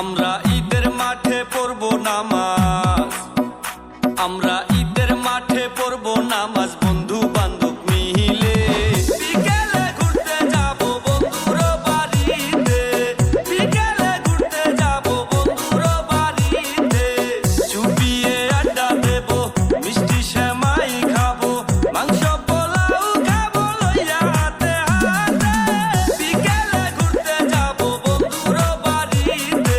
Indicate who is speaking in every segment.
Speaker 1: আমরা ঈদের মাঠে পড়ব নামাজ, আমরা ঈদের মাঠে পড়ব নামাজ, বন্ধু বান্ধব মিলে বিকেলে ঘুরতে যাব বন্ধুর বাড়িতে, বিকেলে ঘুরতে যাব বন্ধুর বাড়িতে, চুপিয়ে আড্ডা দেব, মিষ্টি সেমাই খাবো, মাংস পোলাও খাবো লইয়া হাতে হাতে, বিকেলে ঘুরতে যাব বন্ধুর বাড়িতে,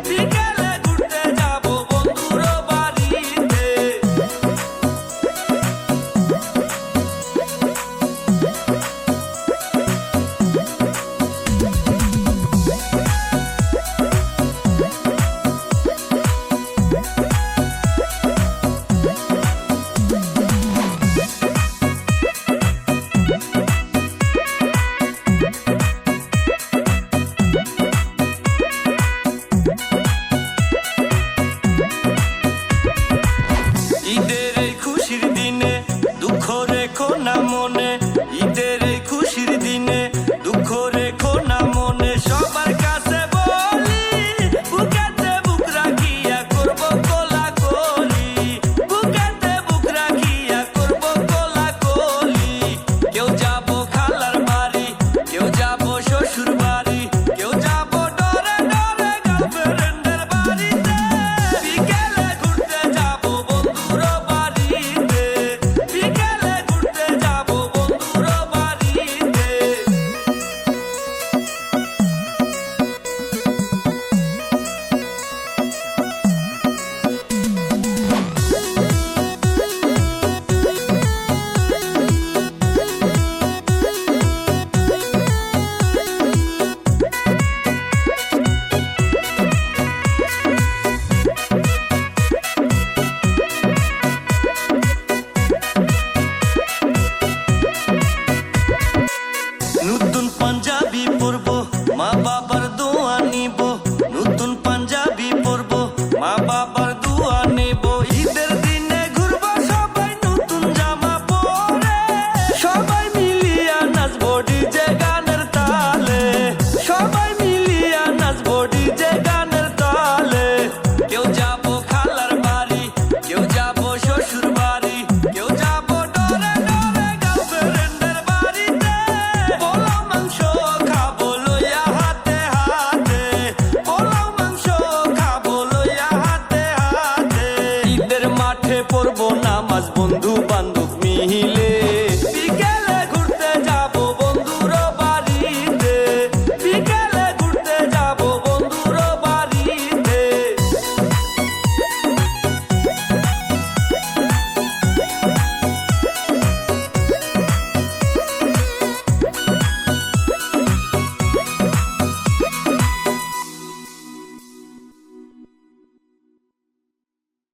Speaker 1: বিকেলে ঘুরতে যাব বন্ধুর বাড়িতে। ঈদের এই খুশির দিনে দুঃখ রেখো না মনে, ঈদের এই খুশির দিনে দুঃখ রেখো না মনে, সবার কাছে বলি বুকেতে বুক রাখিয়া করব কোলাকুলি, বুকেতে বুক রাখিয়া করব কোলাকুলি। কেউ যাব খালার বাড়ি, কেউ যাব শ্বশুর বাড়ি, কেউ যাব ডরে ডরে গার্লফ্রেন্ডের বাড়িতে, বিকেলে ঘুরতে যাব বন্ধুর বাড়িতে, বিকেলে ঘুরতে যাব বন্ধুর বাড়িতে। নতুন পাঞ্জাবি পরবো, মা বাবার দোয়া নিব, নতুন পাঞ্জাবি পরবো, মা বাবার দোয়া নিব, ঈদের দিনে ঘুরবো সবাই নতুন জামা পরে, সবাই মিলিয়া নাচবো ডিজে গানের তালে, সবাই মিলিয়া নাচবো ডিজে গানের তালে। কেউ যাব খালার বাড়ি, কেউ যাব শ্বশুর বাড়ি, কেউ যাব ডরে ডরে গার্লফ্রেন্ডের বাড়িতে, পোলাও মাংস খাবো লইয়া হাতে হাতে, পোলাও মাংস খাবো লইয়া হাতে হাতে। ঈদের মাঠে পড়ব নামাজ, বন্ধু